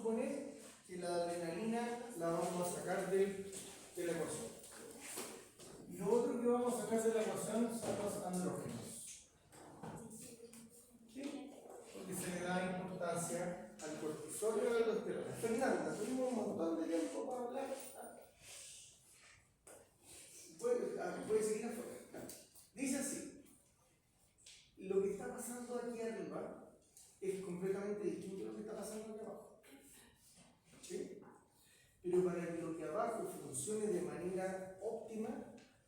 suponer que la adrenalina la vamos a sacar de la ecuación. Y lo otro que vamos a sacar de la ecuación son los andrógenos. ¿Sí? Porque se le da importancia al cortisol y a la aldosterona. Fernanda, tuvimos un montón de tiempo para hablar. Puede seguir afuera. Dice así: lo que está pasando aquí arriba es completamente distinto a lo que está pasando aquí abajo. ¿Sí? Pero para que lo que abajo funcione de manera óptima,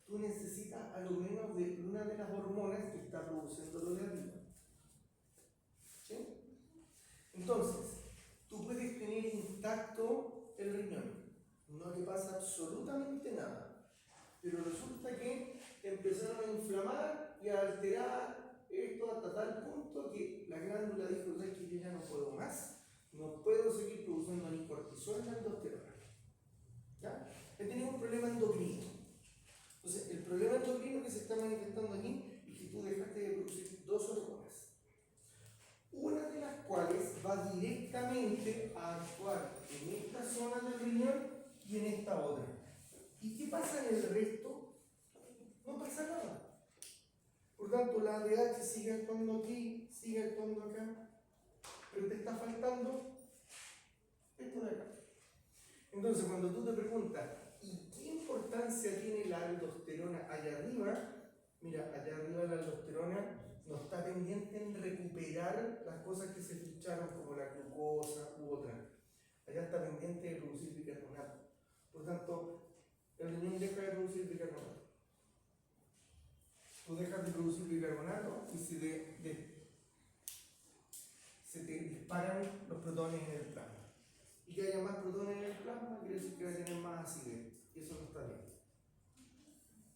tú necesitas a lo menos de una de las hormonas que está produciendo lo de arriba. ¿Sí? Entonces, tú puedes tener intacto el riñón, no te pasa absolutamente nada. Pero resulta que empezaron a inflamar y a alterar esto hasta tal punto que la glándula dijo: ¿sabes que yo ya no puedo más? No puedo seguir produciendo ni cortisol ni aldosterona. ¿Ya? He tenido un problema endocrino. Entonces, el problema endocrino que se está manifestando aquí es que tú dejaste de producir dos hormonas. Una de las cuales va directamente a actuar en esta zona del riñón y en esta otra. ¿Y qué pasa en el resto? No pasa nada. Por tanto, la ADH sigue actuando aquí, sigue actuando acá, pero te está faltando esto de acá. Entonces, cuando tú te preguntas, ¿y qué importancia tiene la aldosterona allá arriba? Mira, allá arriba la aldosterona no está pendiente en recuperar las cosas que se ficharon, como la glucosa u otra. Allá está pendiente de producir bicarbonato. Por tanto, el riñón deja de producir bicarbonato. Tú dejas de producir bicarbonato y se te disparan los protones en el plasma. Y que haya más protones en el plasma quiere decir que va a tener más acidez. Y eso no está bien.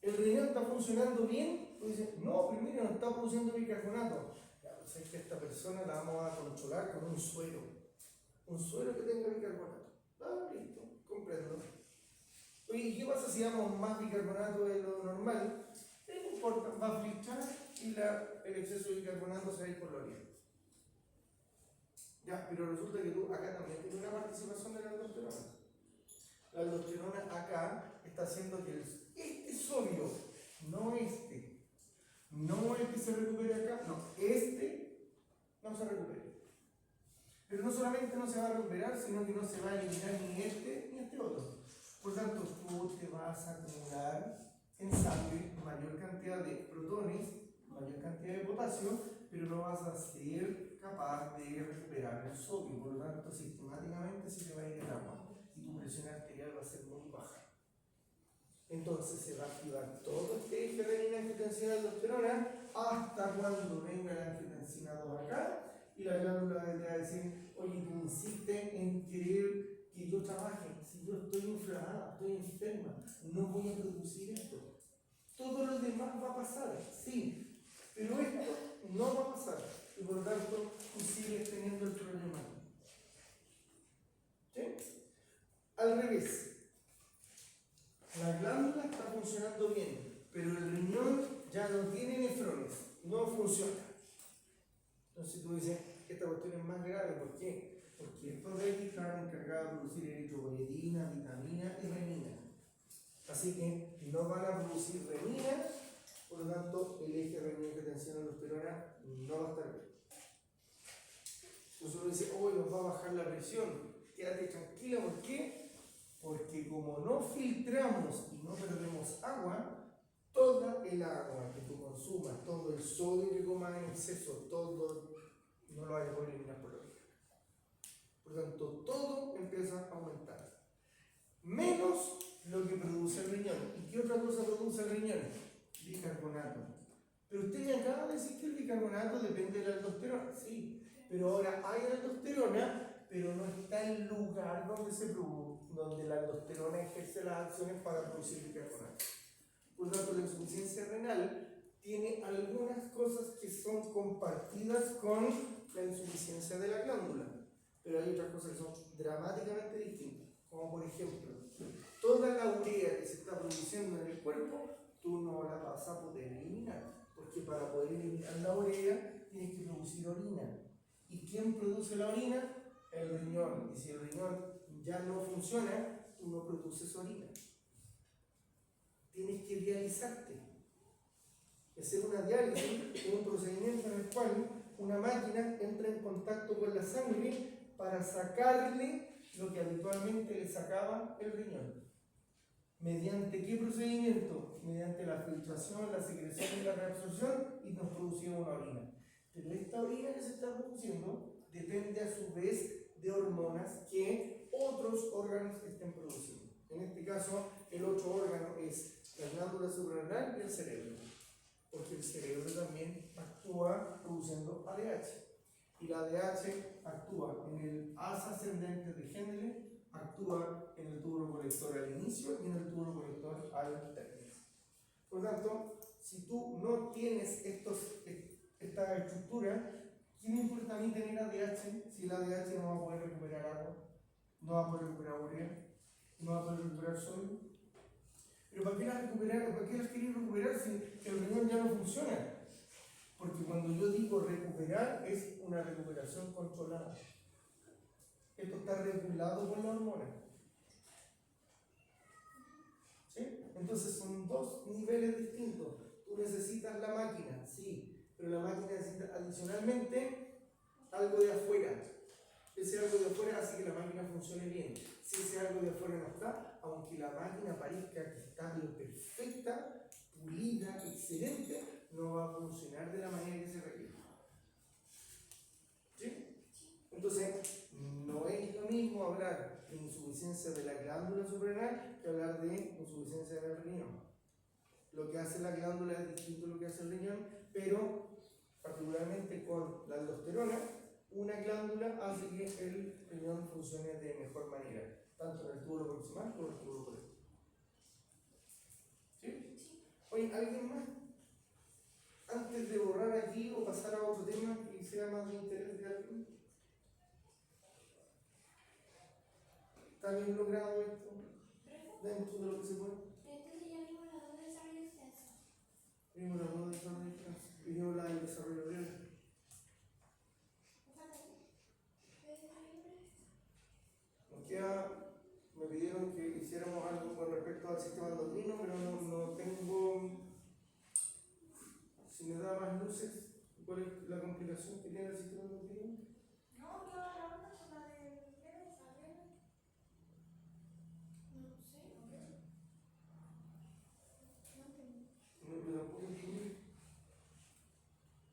¿El riñón está funcionando bien? Tú dices, no, primero no está produciendo bicarbonato. Ya, pues es que esta persona la vamos a controlar con un suero. Un suero que tenga bicarbonato. Ah, listo, comprendo. Oye, ¿y qué pasa si damos más bicarbonato de lo normal? No importa, va a flichar y el exceso de bicarbonato se va a ir por la orina. Ya, pero resulta que tú acá también tienes una participación de la aldosterona. La aldosterona acá está haciendo que este sodio, no este, no el que se recupere acá, no, este no se recupere. Pero no solamente no se va a recuperar, sino que no se va a eliminar ni este otro. Por tanto, tú te vas a acumular en sangre mayor cantidad de protones, mayor cantidad de potasio, pero no vas a ser capaz de recuperar el sodio. Por lo tanto, sistemáticamente se te va a ir el agua y tu presión arterial va a ser muy baja. Entonces se va a activar todo este eje renina-angiotensina-aldosterona hasta cuando venga la angiotensina 2 acá y la glándula va a decir: oye, tú insistes en querer que yo trabaje, si yo estoy inflamada, estoy enferma, no voy a producir esto. Todo lo demás va a pasar, sí, pero esto no va a pasar y por lo tanto tú sigues teniendo el problema. ¿Sí? Al revés. La glándula está funcionando bien, pero el riñón ya no tiene nefrones, no funciona. Entonces tú dices, esta cuestión es más grave, ¿por qué? Porque estos de están encargados de producir eritropoyetina, vitamina y renina. Así que no van a producir renina, por lo tanto el eje renina-angiotensina-aldosterona no va a estar bien. Entonces uno dice, hoy nos va a bajar la presión, quédate tranquila, ¿por qué? Porque como no filtramos y no perdemos agua, toda el agua que tú consumas, todo el sodio que comas en exceso, todo no lo vas a poder eliminar por la orina. Por lo tanto, todo empieza a aumentar. Menos lo que produce el riñón. ¿Y qué otra cosa produce el riñón? Bicarbonato. Pero usted me acaba de decir que el bicarbonato depende de la aldosterona. Sí, pero ahora hay aldosterona, pero no está el lugar donde la aldosterona ejerce las acciones para producir bicarbonato. Por lo tanto, la insuficiencia renal tiene algunas cosas que son compartidas con la insuficiencia de la glándula, pero hay otras cosas que son dramáticamente distintas, como por ejemplo, toda la urea que se está produciendo en el cuerpo, tú no la vas a poder eliminar, porque para poder eliminar la urea tienes que producir orina. ¿Y quién produce la orina? el riñón. Y si el riñón ya no funciona, tú no produces orina. Tienes que dializarte. Hacer una diálisis es un procedimiento en el cual una máquina entra en contacto con la sangre para sacarle lo que habitualmente le sacaba el riñón. ¿Mediante qué procedimiento? Mediante la filtración, la secreción y la reabsorción, y nos producía una orina. Pero esta orina que se está produciendo depende a su vez de hormonas que otros órganos estén produciendo. En este caso, el otro órgano es la glándula suprarrenal y el cerebro, porque el cerebro también actúa produciendo ADH. Y la ADH actúa en el asa ascendente de Hendle, actúa en el túbulo colector al inicio y en el túbulo colector al término. Por lo tanto, si tú no tienes esta estructura, ¿qué me importa a mí tener ADH si el ADH no va a poder recuperar agua, no va a poder recuperar urea, no va a poder recuperar sodio? Pero ¿para qué las queréis recuperar si el riñón ya no funciona? Porque cuando yo digo recuperar, es una recuperación controlada. Esto está regulado por la hormona. ¿Sí? Entonces son dos niveles distintos. Tú necesitas la máquina, sí, pero la máquina necesita adicionalmente algo de afuera. Ese algo de afuera hace que la máquina funcione bien. Si ese algo de afuera no está, aunque la máquina parezca que está bien perfecta, pulida, excelente, no va a funcionar de la manera que se requiere. ¿Sí? Entonces, no es lo mismo hablar de insuficiencia de la glándula suprarrenal que hablar de insuficiencia del riñón. Lo que hace la glándula es distinto a lo que hace el riñón, pero particularmente con la aldosterona, una glándula hace que el riñón funcione de mejor manera, tanto en el túbulo proximal como en el túbulo colector. ¿Sí? Oye, ¿alguien más? Antes de borrar aquí o pasar a otro tema que sea más de interés de alguien. ¿Está bien logrado esto? Dentro de lo que se puede. Entonces ya vimos las dos desarrollos extensos. Vimos las dos desarrollos extensos. Y vimos la del desarrollo breve. Nos queda, me pidieron que hiciéramos algo con respecto al sistema endocrino, pero no tengo. Si me da más luces, ¿cuál es la complicación que tiene el sistema endocrino? No, yo ahora con la de desarrollo. No sé. No entendí. No, yo tampoco entendí.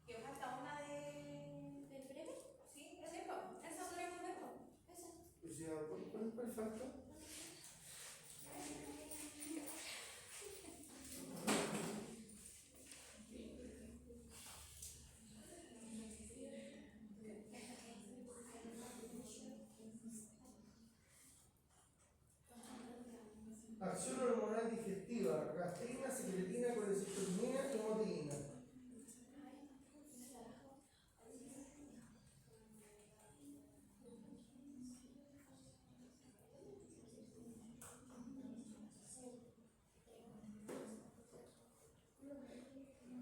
¿Que falta una del breve? Sí, es cierto. Esa podríamos verlo. Esa. Pues ya, ¿cuál falta? Acción hormonal digestiva, gastrina, secretina, colecistoquinina y motilina.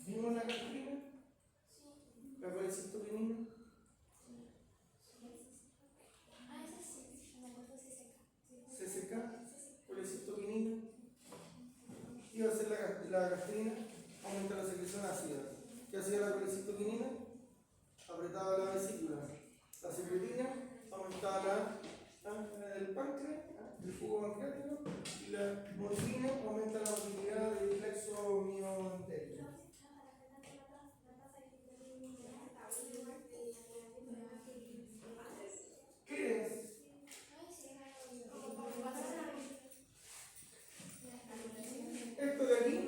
¿Vimos la gastrina? ¿La colecistoquinina? Ah, esa sí. Me acuerdo si CCK, colecistoquinina. Iba a ser la gastrina, aumenta la secreción ácida. ¿Qué hacía la colecistoquinina? Apretaba la vesícula. La secretina aumentaba el páncreas, el jugo pancreático, y la morfina aumenta la motilidad del plexo mioentérico. ¿Qué es? Esto de aquí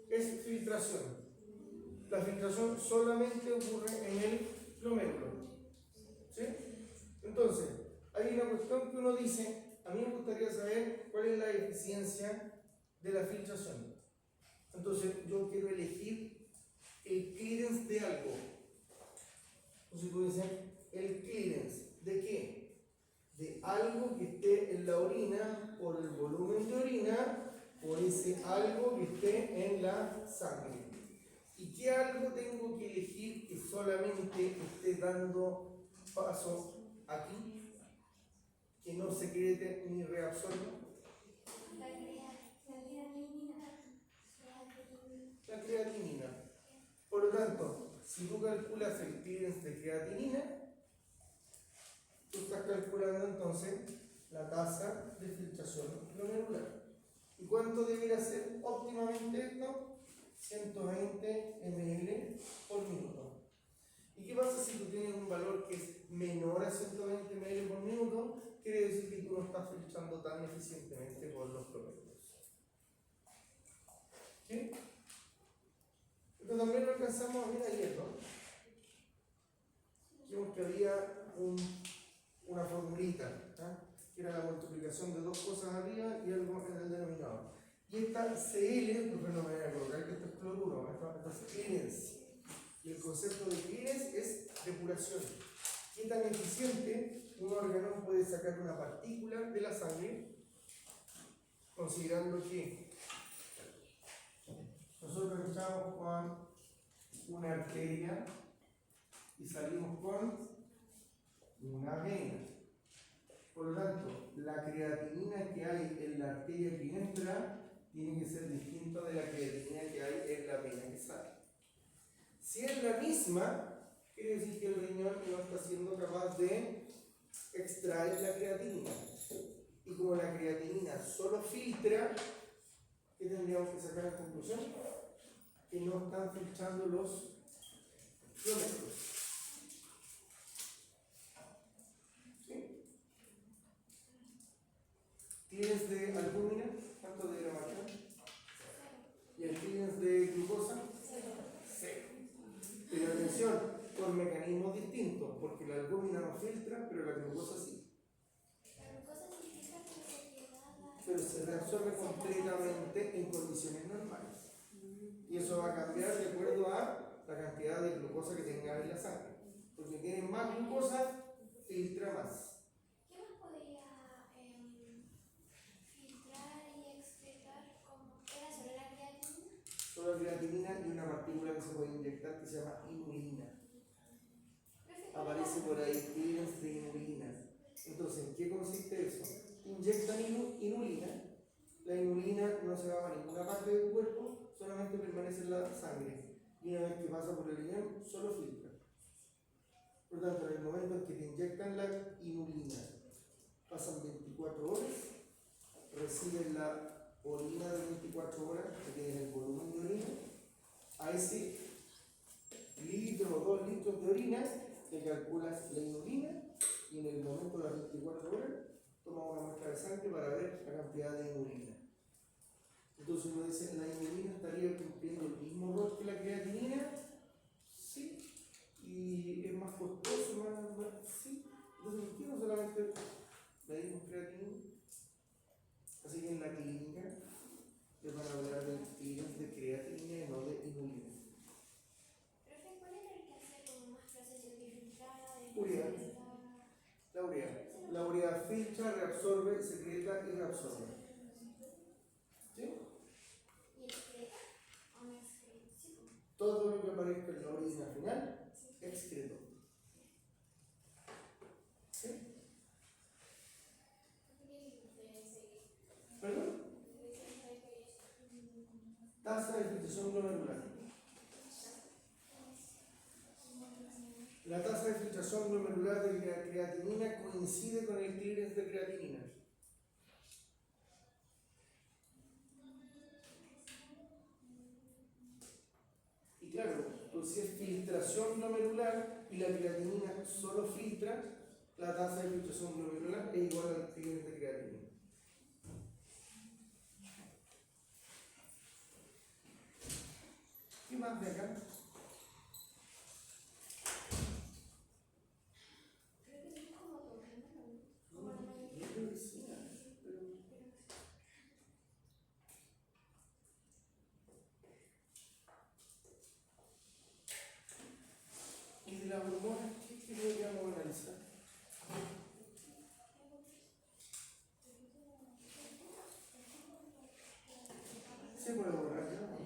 es filtración. La filtración solamente ocurre en el glomérulo. ¿Sí? Entonces, hay una cuestión que uno dice, a mí me gustaría saber cuál es la eficiencia de la filtración. Entonces, yo quiero elegir el clearance de algo. Entonces tú dices, el clearance ¿de qué? De algo que esté en la orina por el volumen de orina, por ese algo que esté en la sangre. ¿Y qué algo tengo que elegir que solamente esté dando paso aquí que no secrete ni reabsorba? La creatinina. Por lo tanto, si tú calculas el clearance de creatinina, tú estás calculando entonces la tasa de filtración glomerular. ¿Y cuánto debería ser óptimamente esto? 120 ml por minuto. ¿Y qué pasa si tú tienes un valor que es menor a 120 ml por minuto? Quiere decir que tú no estás filtrando tan eficientemente por los glomérulos. ¿Sí? Esto también lo alcanzamos a ver ayer, ¿no? Vimos que había una formulita, ¿eh? Que era la multiplicación de dos cosas arriba y algo en el denominador. Y esta CL, pues no me voy a colocar que esto es cloruro, esto es clearance. Y el concepto de clearance es depuración. ¿Qué tan eficiente un órgano puede sacar una partícula de la sangre, considerando que nosotros entramos con una arteria y salimos con una vena? Por lo tanto, la creatinina que hay en la arteria que entra tiene que ser distinta de la creatinina que hay en la vena que sale. Si es la misma, quiere decir que el riñón no está siendo capaz de extraer la creatinina. Y como la creatinina solo filtra, ¿qué tendríamos que sacar en conclusión? Que no están filtrando los glomérulos. ¿Sí? ¿Tienes de albúmina? ¿Cuánto debería marcar? ¿Y el tienes de glucosa? 0. Pero atención, por mecanismos distintos, porque la albúmina no filtra, pero la glucosa sí. Pero se reabsorbe completamente en condiciones normales. Y eso va a cambiar de acuerdo a la cantidad de glucosa que tenga en la sangre. Porque tiene más glucosa, filtra más. ¿Qué más podría filtrar y excretar? ¿Era solo la creatinina? Solo creatinina y una partícula que se puede inyectar que se llama inulina. Aparece por ahí, clearance de inulina. Entonces, ¿en qué consiste eso? Inyectan inulina. La inulina no se va a ninguna parte del cuerpo, solamente permanece en la sangre. Y una vez que pasa por el riñón, solo filtra. Por lo tanto, en el momento en que te inyectan la inulina, pasan 24 horas, reciben la orina de 24 horas, que tiene el volumen de orina. A ese litro o 2 litros de orina, te calculas la inulina y en el momento de las 24 horas, tomas una muestra de sangre para ver la cantidad de inulina. Entonces uno dice, ¿la inulina estaría cumpliendo el mismo rol que la creatinina? Sí. ¿Y es más costoso? Sí. Entonces, ¿por qué no solamente medimos creatinina? Así que en la clínica les van a hablar de clínicas de creatinina y no de inulina. Profe, ¿cuál era el que hace como más procesos de filtrada? Urea. La urea. La urea filtra, reabsorbe, secreta y reabsorbe. ¿Sí? ¿Y excreta o no excreta? Sí. Todo lo que aparezca en la orina final, excreto. ¿Sí? ¿Perdón? Tasa de filtración glomerular. La tasa de filtración glomerular de la creatinina coincide con el clearance de creatinina. Y claro, pues si es filtración glomerular y la creatinina solo filtra, la tasa de filtración glomerular es igual al clearance de creatinina. ¿Qué más de acá? ¿Y de las hormonas qué deberíamos analizar? Se puede borrar ya, ¿no?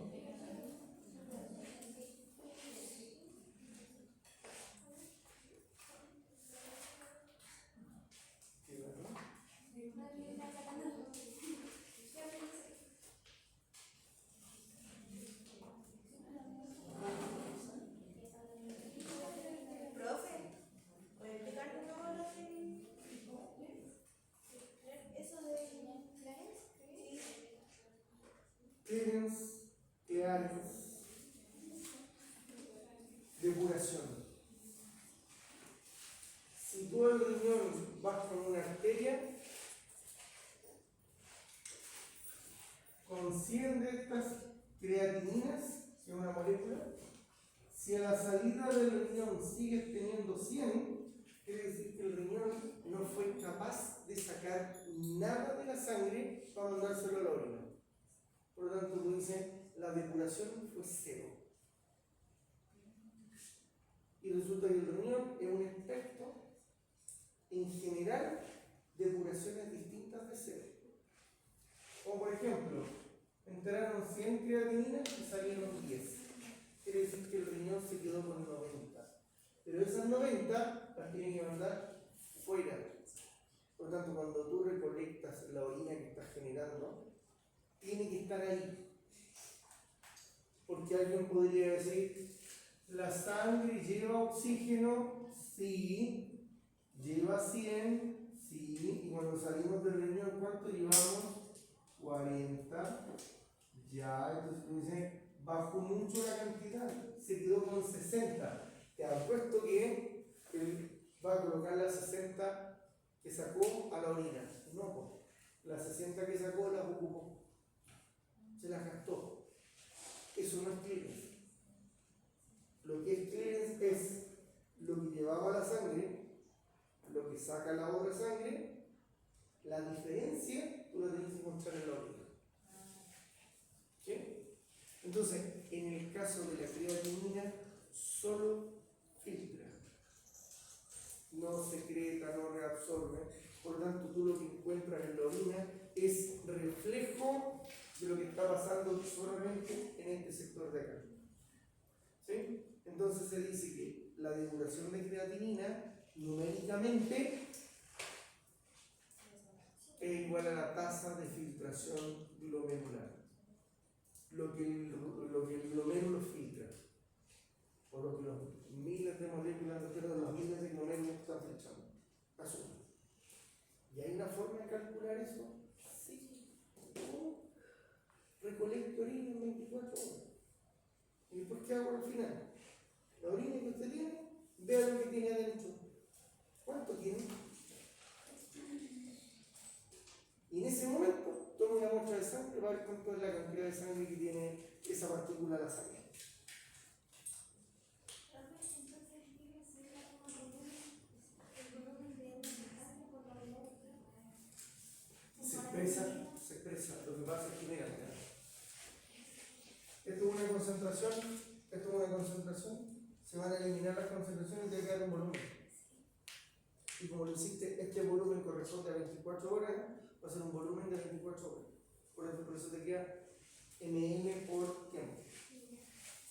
depuración. Si tú al riñón vas con una arteria, con 100 de estas creatininas, que es una molécula, si a la salida del riñón sigues teniendo 100, quiere decir que el riñón no fue capaz de sacar nada de la sangre para mandárselo a la orina. Por lo tanto, tú dices, la depuración fue 0. Y resulta que el riñón es un experto en generar depuraciones distintas de 0. Como por ejemplo, entraron 100 creatininas y salieron 10. Quiere decir que el riñón se quedó con 90. Pero esas 90 las tiene que mandar fuera. Por lo tanto, cuando tú recolectas la orina que estás generando, tiene que estar ahí. Porque alguien podría decir, la sangre lleva oxígeno, sí. Lleva 100, sí. Y cuando salimos del riñón, ¿cuánto llevamos? 40. Ya, entonces tú dices, bajó mucho la cantidad, se quedó con 60. Te apuesto que él va a colocar las 60 que sacó a la orina. No, pues, las 60 que sacó las ocupó. Se las gastó. Eso no es clearance. Lo que es clearance es lo que llevaba la sangre, lo que saca la otra sangre, la diferencia tú la tienes que encontrar en la orina. ¿Sí? Entonces, en el caso de la creatinina, solo filtra, no secreta, no reabsorbe. Por lo tanto, tú lo que encuentras en la orina es reflejo de lo que está pasando solamente en este sector de acá. ¿Sí? Entonces se dice que la depuración de creatinina numéricamente es igual a la tasa de filtración glomerular. Lo que el glomérulo filtra, por lo que los miles de moléculas, los miles de glomérulos están filtrando. Asume. ¿Y hay una forma de calcular eso? Sí. Recolecto orina en 24 horas. ¿Y después qué hago al final? La orina que usted tiene, vea lo que tiene adentro. ¿Cuánto tiene? Y en ese momento, toma una muestra de sangre para ver cuánto es la cantidad de sangre que tiene esa partícula de la sangre. Se expresa. Lo que pasa es que, mira, esto es una concentración, se van a eliminar las concentraciones y te va a quedar un volumen. Y como lo hiciste, este volumen corresponde a 24 horas, va a ser un volumen de 24 horas. Por eso te queda ml por tiempo.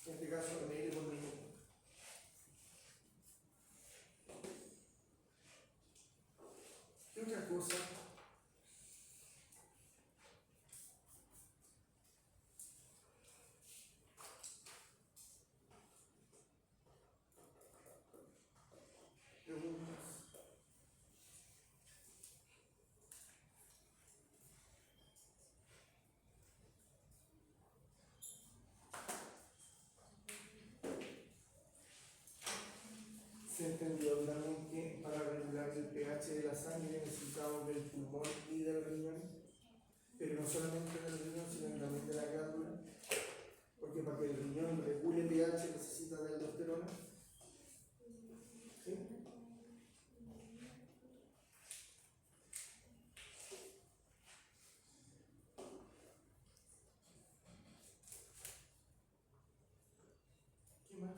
En este caso, ml por minuto. ¿Qué otra cosa? Preguntas. Se entendió también que para regular el pH de la sangre necesitamos del pulmón y del riñón, pero no solamente del riñón, sino también de la glándula, porque para que el riñón regule el pH necesita de aldosterona. ¿Sí? ¿Qué más?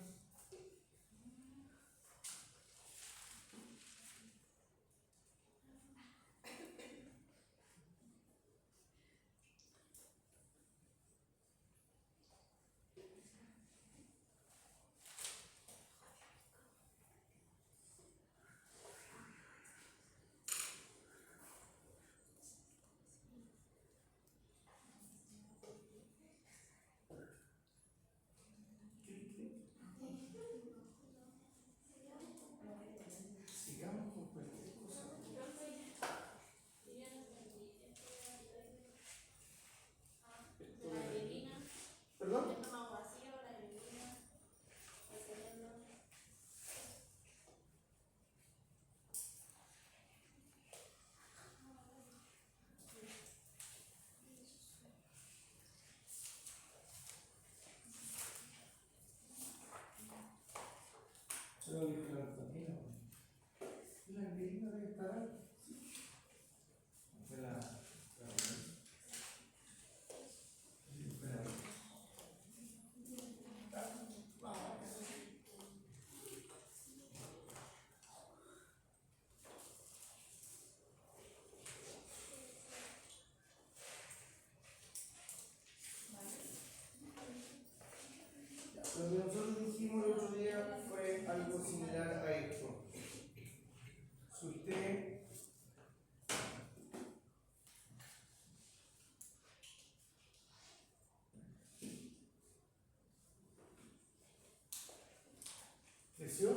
¿creció?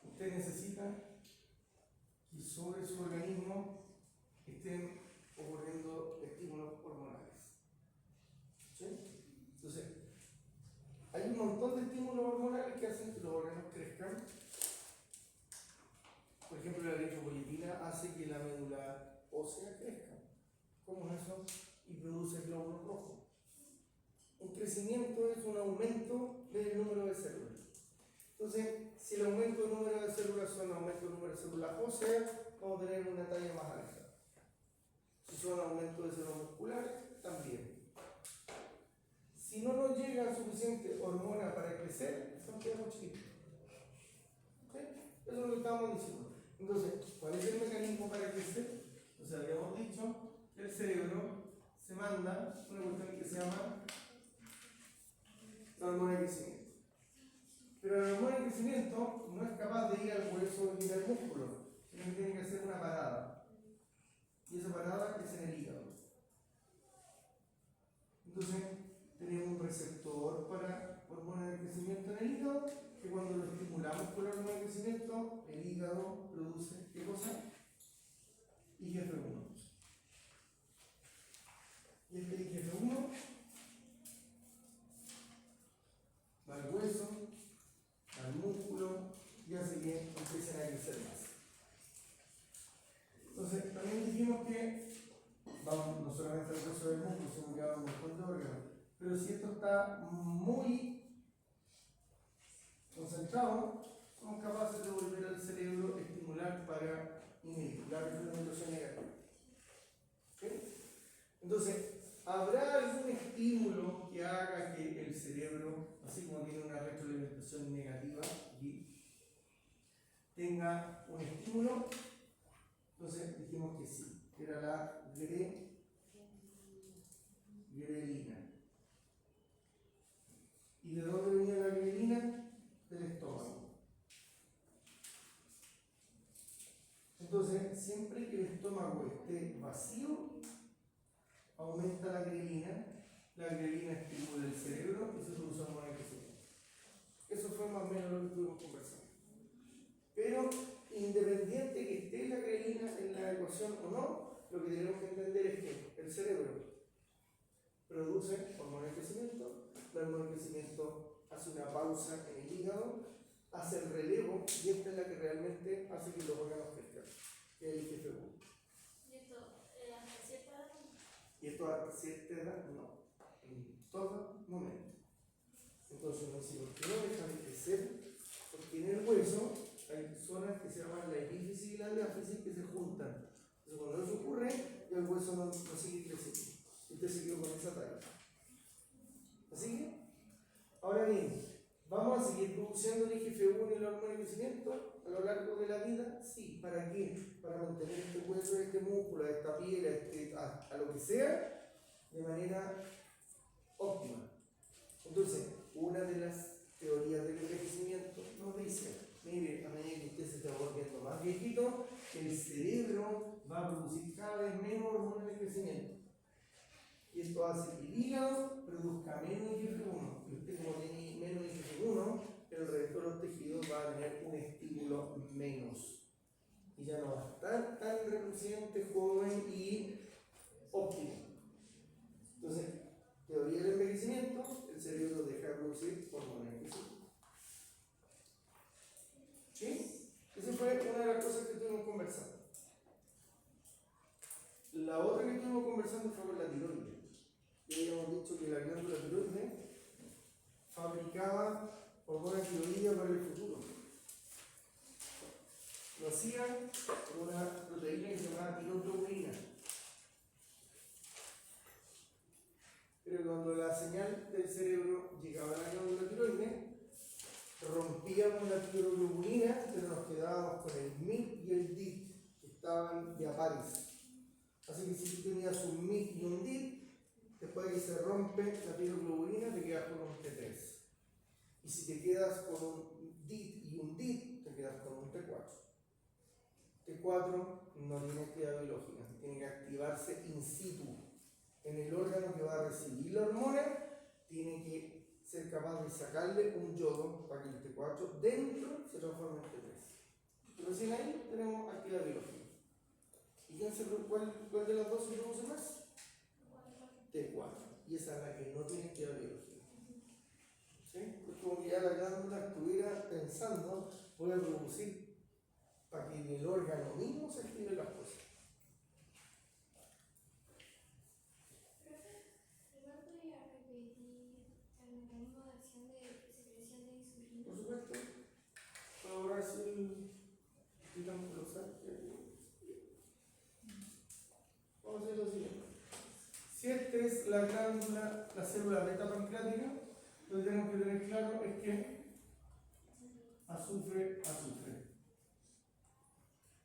Usted necesita que sobre su organismo estén ocurriendo estímulos hormonales. ¿Sí? Entonces, hay un montón de estímulos hormonales que hacen que los órganos crezcan. Por ejemplo, la eritropoyetina hace que la médula ósea crezca. ¿Cómo es eso? Y produce glóbulos rojos. Un crecimiento es un aumento del número de células. Entonces, si el aumento del número de células son aumento del número de células óseas, vamos a tener una talla más alta. Si son aumento de células musculares, también. Si no nos llega suficiente hormona para crecer, nos quedamos chiquitos. ¿Sí? Eso es lo que estábamos diciendo. Entonces, ¿cuál es el mecanismo para crecer? Entonces, habíamos dicho que el cerebro se manda una cuestión que se llama la hormona de crecimiento. Pero la hormona de crecimiento no es capaz de ir al hueso y al músculo, sino que tiene que hacer una parada. Y esa parada es en el hígado. Entonces, tenemos un receptor para hormona de crecimiento en el hígado, que cuando lo estimulamos con la hormona de crecimiento, el hígado produce, ¿qué cosa? IGF-1. Y este IGF-1 va al hueso, al músculo y hace que empiecen a crecer más. Entonces, también dijimos que vamos no solamente al hueso del músculo, sino que va a un montón de órganos. Pero si esto está muy concentrado, somos capaces de volver al cerebro estimular para inhibir la retroalimentación negativa. ¿Okay? Entonces, ¿habrá algún estímulo que haga que el cerebro, así como tiene una retroalimentación negativa, aquí, tenga un estímulo? Entonces dijimos que sí, que era la grelina. ¿Y de dónde venía la grelina? Del estómago. Entonces, siempre que el estómago esté vacío, aumenta la grelina estimula el cerebro y se produce hormona de crecimiento. Eso fue más o menos lo que estuvimos conversando. Pero, independiente que esté la grelina en la ecuación o no, lo que tenemos que entender es que el cerebro produce hormona de crecimiento, la hormona de crecimiento hace una pausa en el hígado, hace el relevo y esta es la que realmente hace que los órganos crezcan, que es el IGF-1. ¿Y esto hasta cierta edad? Y esto a cierta edad no, en todo momento. Entonces no dice, ¿por qué no deja de crecer? Porque en el hueso hay zonas que se llaman la epífisis y la diáfisis que se juntan. Entonces cuando eso ocurre, ya el hueso no sigue creciendo. Usted se quedó con esa talla. ¿Así que? Ahora bien, ¿vamos a seguir produciendo el IGF-1 y la hormona de crecimiento a lo largo de la vida? Sí. ¿Para qué? Para mantener este hueso, este músculo, esta piel, a lo que sea, de manera óptima. Entonces, una de las teorías del envejecimiento nos dice, mire, a medida que usted se está volviendo más viejito, el cerebro va a producir cada vez menos hormonas de crecimiento. Y esto hace que el hígado produzca menos IGF-1. Y usted, como tiene menos IGF-1, el resto de los tejidos va a tener un estímulo menos. Y ya no va a estar tan reluciente, joven y óptimo. Entonces, teoría del envejecimiento, el cerebro deja de producir hormonas de crecimiento. ¿Sí? Esa fue una de las cosas que estuvimos conversando. La otra que estuvimos conversando fue con la tiroides. Ya habíamos dicho que la glándula tiroides fabricaba hormonas tiroideas para el futuro. Lo hacía con una proteína que se llamaba tiroglobulina. Pero cuando la señal del cerebro llegaba a la glándula tiroides, rompíamos la tiroglobulina, pero nos quedábamos con el MIT y el DIT, que estaban diapares. Así que si tú tenías un MIT y un DIT, después de que se rompe la tiroglobulina, te quedas con un T3. Y si te quedas con un DIT y un DIT, te quedas con un T4. T4 no tiene actividad biológica, tiene que activarse in situ. En el órgano que va a recibir la hormona, tiene que ser capaz de sacarle un yodo para que el T4 dentro se transforme en T3. Y recién ahí tenemos actividad biológica. ¿Y cuál de las dos se produce más? T4. Y esa es la que no tiene actividad biológica. ¿Sí? Es como que ya la glándula estuviera pensando, voy a producir para que en el órgano mismo se activen las cosas. Por supuesto, ahora sí, vamos a hacer lo siguiente. Si esta es la glándula, la célula beta pancreática, lo que tenemos que tener claro es que azufre.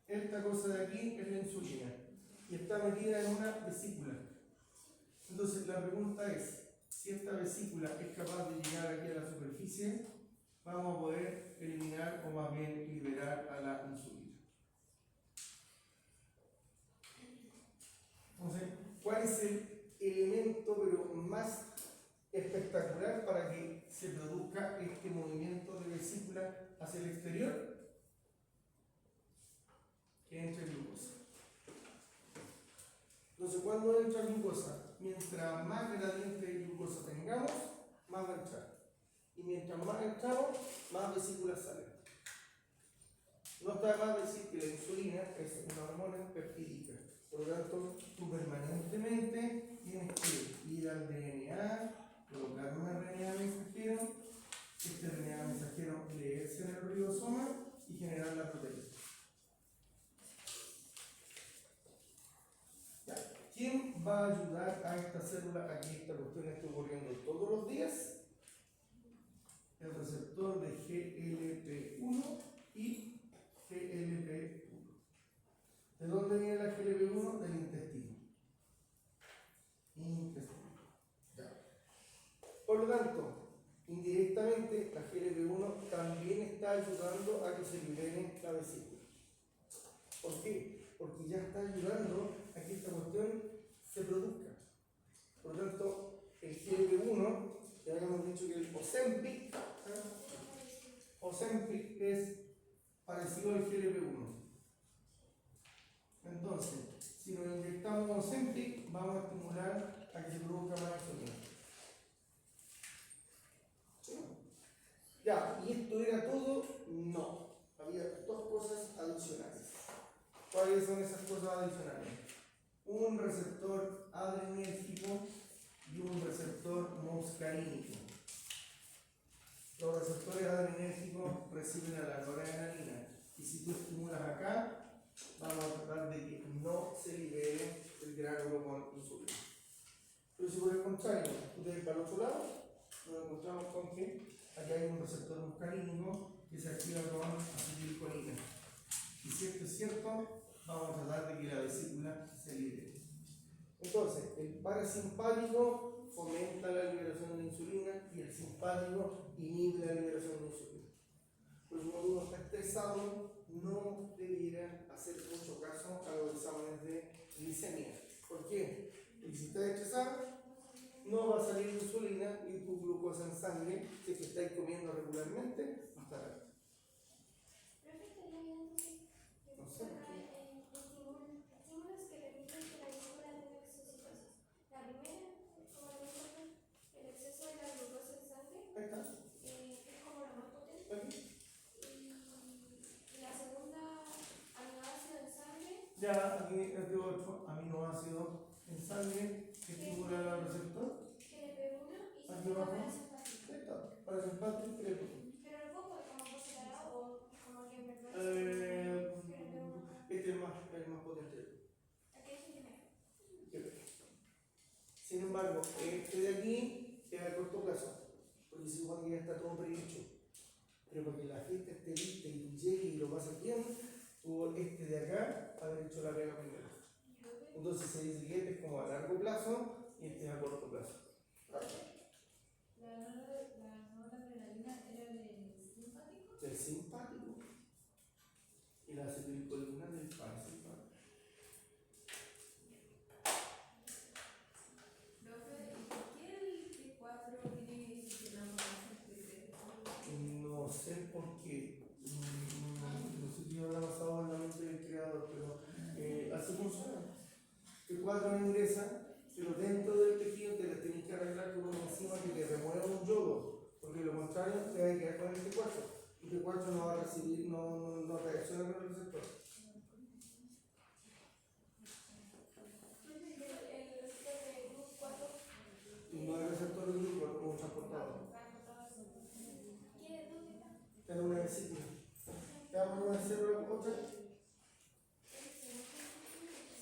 Esta cosa de aquí es la insulina y está metida en una vesícula. Entonces la pregunta es, si esta vesícula es capaz de llegar aquí a la superficie, vamos a poder eliminar o más bien liberar a la insulina. Entonces, ¿cuál es el elemento pero más espectacular para que se produzca este movimiento de vesícula hacia el exterior? Que entre glucosa. Entonces, cuando entra glucosa, mientras más gradiente de glucosa tengamos, más va a entrar. Y mientras más entramos, más vesículas salen. No está de más decir que la insulina es una hormona peptídica. Por lo tanto, tú permanentemente tienes que ir al DNA, colocar un RNA mensajero, este RNA mensajero leerse en el ribosoma y generar la proteína. ¿Quién va a ayudar a esta célula a que esta cuestión esté ocurriendo todos los días? El receptor de GLP1 y GLP1. ¿De dónde viene la GLP1? Del intestino. Ya. Por lo tanto, indirectamente la GLP1 también está ayudando a que se libere la vesícula. ¿Por qué? Porque ya está ayudando a que esta cuestión se produzca. Por lo tanto, el GLP1, ya habíamos dicho que el Ozempic es parecido al GLP1. Entonces, si nos inyectamos Ozempic, vamos a estimular a que se produzca más insulina. ¿Sí? Ya, ¿y esto era todo? No. Había dos cosas adicionales. ¿Cuáles son esas cosas adicionales? Un receptor adrenérgico y un receptor muscarínico. Los receptores adrenérgicos reciben a la noradrenalina y si tú estimulas acá, vamos a tratar de que no se libere el gránulo con insulina. Pero si por el contrario, tú te ves para el otro lado, nos encontramos con que aquí hay un receptor muscarínico que se activa con acetilcolina. Y si esto es cierto, vamos a tratar de que la vesícula se libere. Entonces, el parasimpático fomenta la liberación de insulina y el simpático inhibe la liberación de insulina. Pues cuando uno está estresado, no debiera hacer mucho caso a los exámenes de glicemia. ¿Por qué? Porque si estás estresado, no va a salir insulina y tu glucosa en sangre, si es que estáis comiendo regularmente, va a estar alta. No sé. Estímulos que permiten que la vesícula tenga exocitosis. La primera, como lo mencioné, el exceso de la glucosa en sangre. Ahí está. Es como la más potente. Aquí. Y la segunda, aminoácido en sangre. Ya aquí este otro aminoácido en sangre que estimula el receptor. GLP1 y Aquí abajo. parasimpático. Ahí está. Parasimpático y GLP1. Pero el foco es como por separado o como que me Este es el más potente. Aquí es el primero. Sin embargo, este de aquí es a corto plazo, porque se supone que ya está todo predicho. Pero para que la gente esté lista y tú llegues y lo pases bien, tuvo este de acá haber hecho la pega primero. Entonces se dice que este es como a largo plazo y este es a corto plazo. La noradrenalina era del simpático. Del simpático. Y la acetilcolina del parasimpático. Profe, ¿y por qué el T4 tiene sistema en una vesícula. Veamos una célula otra.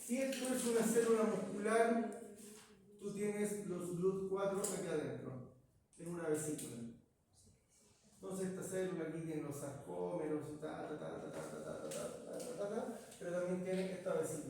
Si esto es una célula muscular, tú tienes los GLUT4 aquí adentro, en una vesícula. Entonces esta célula aquí tiene los sarcómeros, pero también tiene esta vesícula.